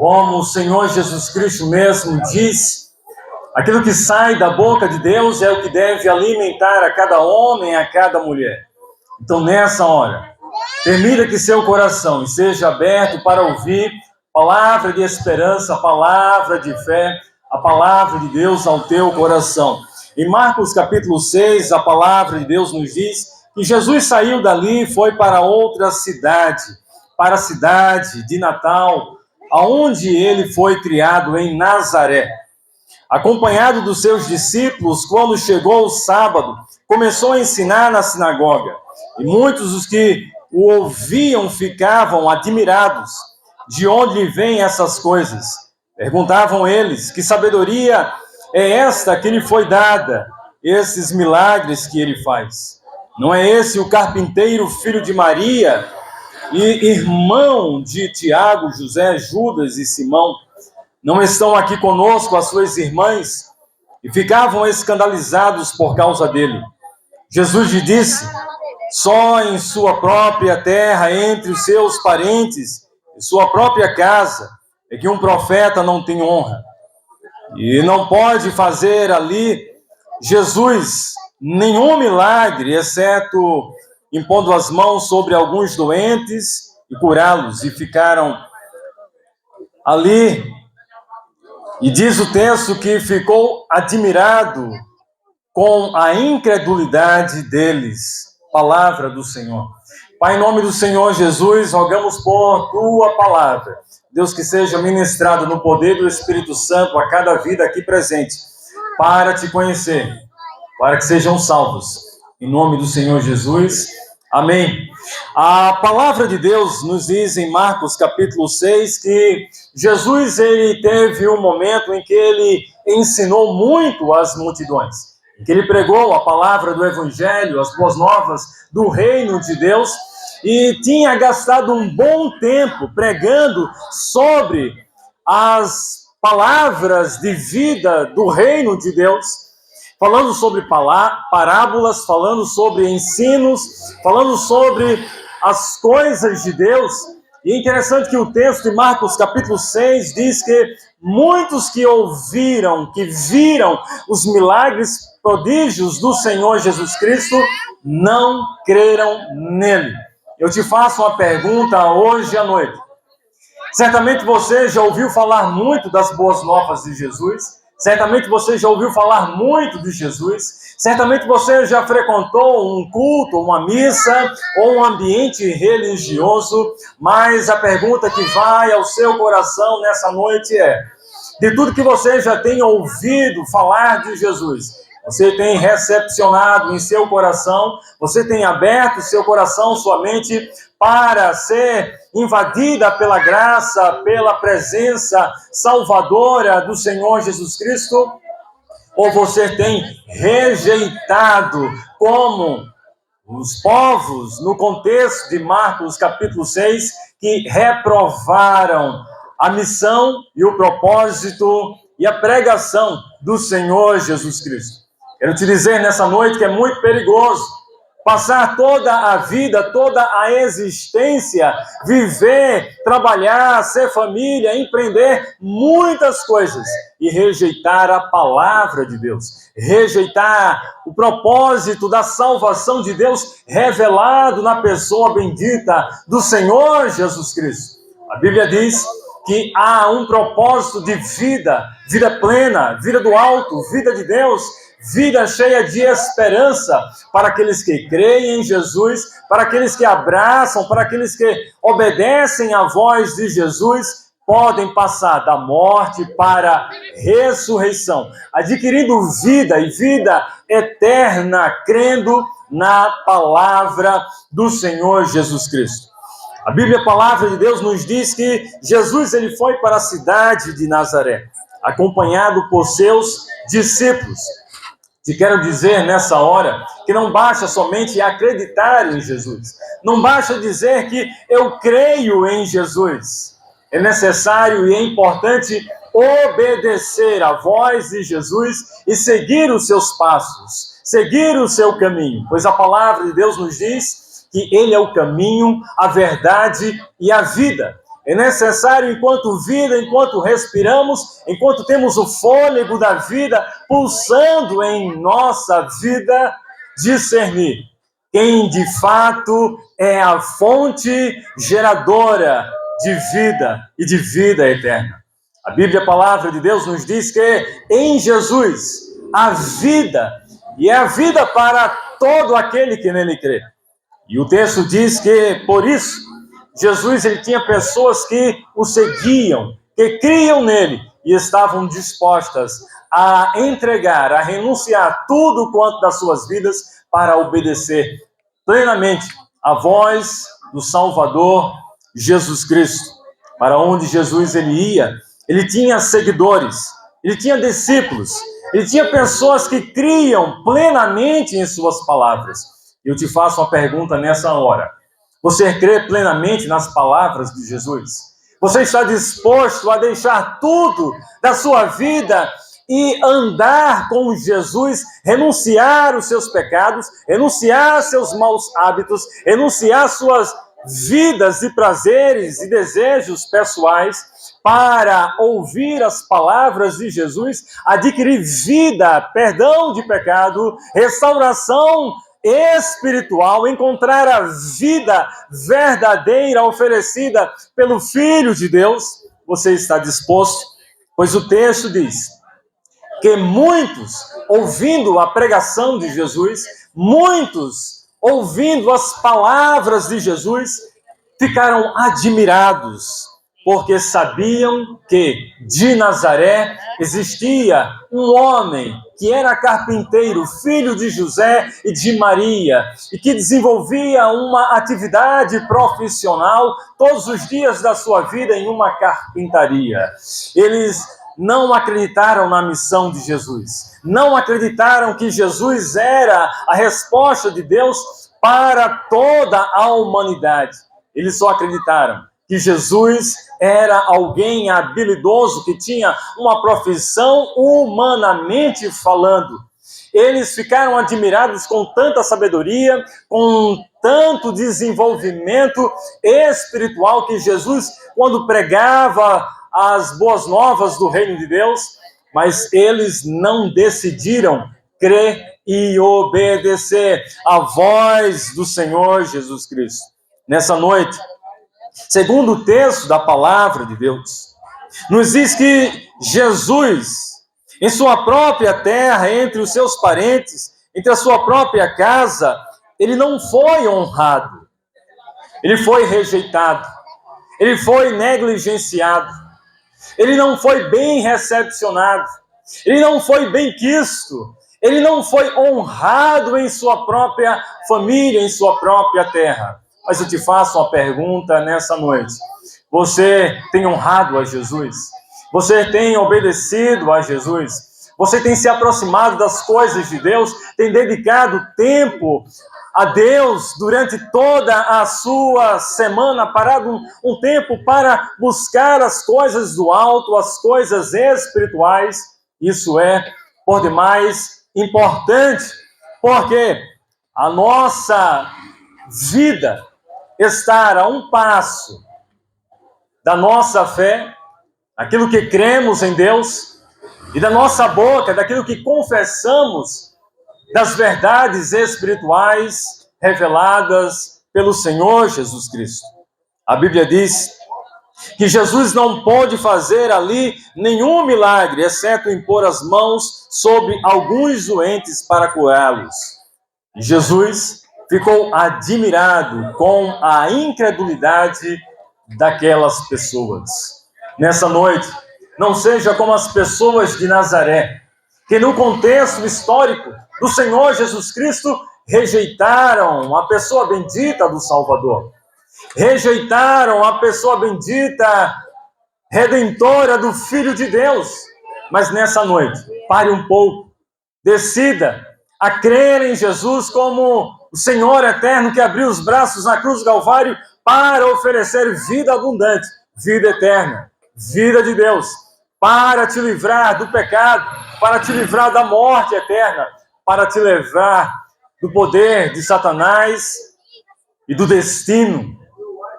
Como o Senhor Jesus Cristo mesmo diz, aquilo que sai da boca de Deus é o que deve alimentar a cada homem, a cada mulher. Então, nessa hora, permita que seu coração esteja aberto para ouvir palavra de esperança, palavra de fé, a palavra de Deus ao teu coração. Em Marcos capítulo 6, a palavra de Deus nos diz que Jesus saiu dali e foi para outra cidade, para a cidade de Natal, aonde ele foi criado, em Nazaré. Acompanhado dos seus discípulos, quando chegou o sábado, começou a ensinar na sinagoga. E muitos dos que o ouviam ficavam admirados. De onde vêm essas coisas? Perguntavam eles, que sabedoria é esta que lhe foi dada, esses milagres que ele faz? Não é esse o carpinteiro, filho de Maria, e irmão de Tiago, José, Judas e Simão? Não estão aqui conosco as suas irmãs? E ficavam escandalizados por causa dele. Jesus lhe disse: só em sua própria terra, entre os seus parentes, em sua própria casa, é que um profeta não tem honra. E não pode fazer ali, Jesus, nenhum milagre, exceto impondo as mãos sobre alguns doentes e curá-los. E ficaram ali. E diz o texto que ficou admirado com a incredulidade deles. Palavra do Senhor. Pai, em nome do Senhor Jesus, rogamos por tua palavra, Deus, que seja ministrado no poder do Espírito Santo a cada vida aqui presente, para te conhecer, para que sejam salvos. Em nome do Senhor Jesus, amém. A palavra de Deus nos diz em Marcos capítulo 6 que Jesus ele teve um momento em que ele ensinou muito às multidões, em que ele pregou a palavra do Evangelho, as boas novas do reino de Deus, e tinha gastado um bom tempo pregando sobre as palavras de vida do reino de Deus, falando sobre parábolas, falando sobre ensinos, falando sobre as coisas de Deus. E é interessante que o texto de Marcos capítulo 6 diz que muitos que ouviram, que viram os milagres, prodígios do Senhor Jesus Cristo, não creram nele. Eu te faço uma pergunta hoje à noite. Certamente você já ouviu falar muito das boas novas de Jesus. Certamente você já ouviu falar muito de Jesus. Certamente você já frequentou um culto, uma missa ou um ambiente religioso. Mas a pergunta que vai ao seu coração nessa noite é: de tudo que você já tem ouvido falar de Jesus, você tem recepcionado em seu coração, você tem aberto seu coração, sua mente, para ser invadida pela graça, pela presença salvadora do Senhor Jesus Cristo? Ou você tem rejeitado, como os povos, no contexto de Marcos capítulo 6, que reprovaram a missão e o propósito e a pregação do Senhor Jesus Cristo? Quero te dizer nessa noite que é muito perigoso passar toda a vida, toda a existência, viver, trabalhar, ser família, empreender muitas coisas e rejeitar a palavra de Deus, rejeitar o propósito da salvação de Deus revelado na pessoa bendita do Senhor Jesus Cristo. A Bíblia diz que há um propósito de vida, vida plena, vida do alto, vida de Deus, vida cheia de esperança para aqueles que creem em Jesus, para aqueles que abraçam, para aqueles que obedecem à voz de Jesus, podem passar da morte para a ressurreição, adquirindo vida e vida eterna, crendo na palavra do Senhor Jesus Cristo. A Bíblia, a palavra de Deus, nos diz que Jesus ele foi para a cidade de Nazaré, acompanhado por seus discípulos. Te quero dizer nessa hora que não basta somente acreditar em Jesus. Não basta dizer que eu creio em Jesus. É necessário e é importante obedecer à voz de Jesus e seguir os seus passos, seguir o seu caminho. Pois a palavra de Deus nos diz que Ele é o caminho, a verdade e a vida. É necessário, enquanto vida, enquanto respiramos, enquanto temos o fôlego da vida pulsando em nossa vida, discernir quem de fato é a fonte geradora de vida e de vida eterna. A Bíblia, a palavra de Deus, nos diz que em Jesus há vida, e é a vida para todo aquele que nele crê. E o texto diz que, por isso, Jesus ele tinha pessoas que o seguiam, que criam nele e estavam dispostas a entregar, a renunciar tudo quanto das suas vidas para obedecer plenamente a voz do Salvador Jesus Cristo. Para onde Jesus ele ia, ele tinha seguidores, ele tinha discípulos, ele tinha pessoas que criam plenamente em suas palavras. Eu te faço uma pergunta nessa hora. Você crê plenamente nas palavras de Jesus? Você está disposto a deixar tudo da sua vida e andar com Jesus, renunciar os seus pecados, renunciar seus maus hábitos, renunciar suas vidas de prazeres e desejos pessoais para ouvir as palavras de Jesus, adquirir vida, perdão de pecado, restauração espiritual, encontrar a vida verdadeira oferecida pelo Filho de Deus? Você está disposto? Pois o texto diz que muitos, ouvindo a pregação de Jesus, muitos, ouvindo as palavras de Jesus, ficaram admirados, porque sabiam que de Nazaré existia um homem que era carpinteiro, filho de José e de Maria, e que desenvolvia uma atividade profissional todos os dias da sua vida em uma carpintaria. Eles não acreditaram na missão de Jesus, não acreditaram que Jesus era a resposta de Deus para toda a humanidade. Eles só acreditaram que Jesus era alguém habilidoso, que tinha uma profissão humanamente falando. Eles ficaram admirados com tanta sabedoria, com tanto desenvolvimento espiritual, que Jesus, quando pregava as boas novas do reino de Deus, mas eles não decidiram crer e obedecer à voz do Senhor Jesus Cristo. Nessa noite, segundo o texto da palavra de Deus, nos diz que Jesus, em sua própria terra, entre os seus parentes, entre a sua própria casa, ele não foi honrado, ele foi rejeitado, ele foi negligenciado, ele não foi bem recepcionado, ele não foi bem quisto, ele não foi honrado em sua própria família, em sua própria terra. Mas eu te faço uma pergunta nessa noite. Você tem honrado a Jesus? Você tem obedecido a Jesus? Você tem se aproximado das coisas de Deus? Tem dedicado tempo a Deus durante toda a sua semana? Parado um tempo para buscar as coisas do alto, as coisas espirituais? Isso é por demais importante, porque a nossa vida estar a um passo da nossa fé, aquilo que cremos em Deus, e da nossa boca, daquilo que confessamos, das verdades espirituais reveladas pelo Senhor Jesus Cristo. A Bíblia diz que Jesus não pôde fazer ali nenhum milagre, exceto impor as mãos sobre alguns doentes para curá-los. Jesus ficou admirado com a incredulidade daquelas pessoas. Nessa noite, não seja como as pessoas de Nazaré, que no contexto histórico do Senhor Jesus Cristo rejeitaram a pessoa bendita do Salvador, rejeitaram a pessoa bendita, redentora do Filho de Deus. Mas nessa noite, pare um pouco, decida a crer em Jesus como o Senhor eterno que abriu os braços na cruz do Calvário para oferecer vida abundante, vida eterna, vida de Deus, para te livrar do pecado, para te livrar da morte eterna, para te livrar do poder de Satanás e do destino.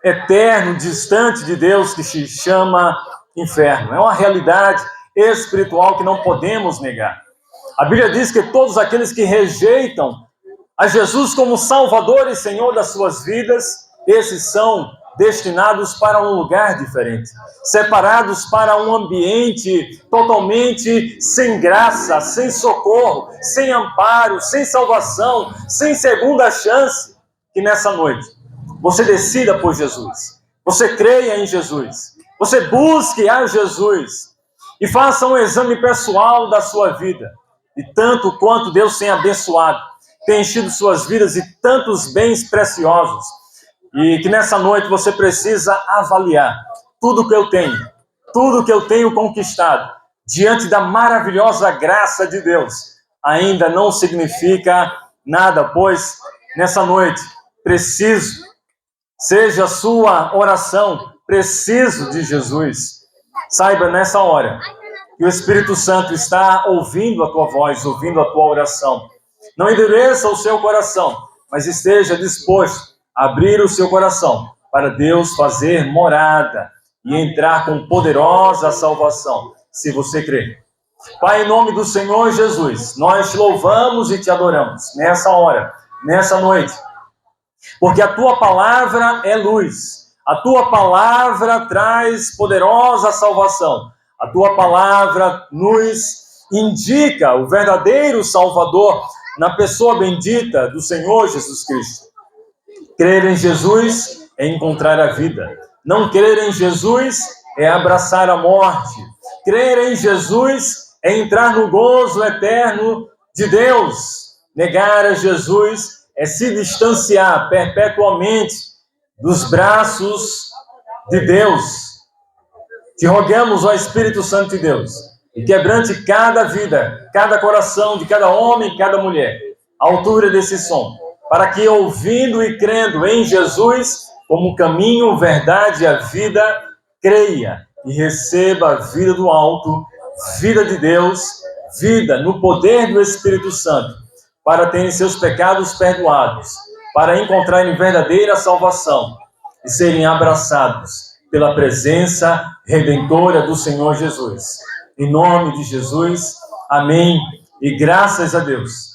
eterno, distante de Deus, que se chama inferno. É uma realidade espiritual que não podemos negar. A Bíblia diz que todos aqueles que rejeitam a Jesus como Salvador e Senhor das suas vidas, esses são destinados para um lugar diferente, separados para um ambiente totalmente sem graça, sem socorro, sem amparo, sem salvação, sem segunda chance. Que nessa noite você decida por Jesus, você creia em Jesus, você busque a Jesus e faça um exame pessoal da sua vida, e tanto quanto Deus tem abençoado, tem enchido suas vidas de tantos bens preciosos, e que nessa noite você precisa avaliar tudo que eu tenho conquistado, diante da maravilhosa graça de Deus, ainda não significa nada, pois nessa noite preciso, seja a sua oração, preciso de Jesus. Saiba nessa hora que o Espírito Santo está ouvindo a tua voz, ouvindo a tua oração. Não endureça o seu coração, mas esteja disposto a abrir o seu coração para Deus fazer morada e entrar com poderosa salvação, se você crer. Pai, em nome do Senhor Jesus, nós te louvamos e te adoramos nessa hora, nessa noite, porque a tua palavra é luz, a tua palavra traz poderosa salvação, a tua palavra nos indica o verdadeiro Salvador na pessoa bendita do Senhor Jesus Cristo. Crer em Jesus é encontrar a vida. Não crer em Jesus é abraçar a morte. Crer em Jesus é entrar no gozo eterno de Deus. Negar a Jesus é se distanciar perpetuamente dos braços de Deus. Te rogamos, ó Espírito Santo de Deus, e quebrante cada vida, cada coração de cada homem e cada mulher, à altura desse som, para que, ouvindo e crendo em Jesus como caminho, verdade e a vida, creia e receba a vida do alto, vida de Deus, vida no poder do Espírito Santo, para terem seus pecados perdoados, para encontrarem verdadeira salvação e serem abraçados pela presença redentora do Senhor Jesus. Em nome de Jesus, amém e graças a Deus.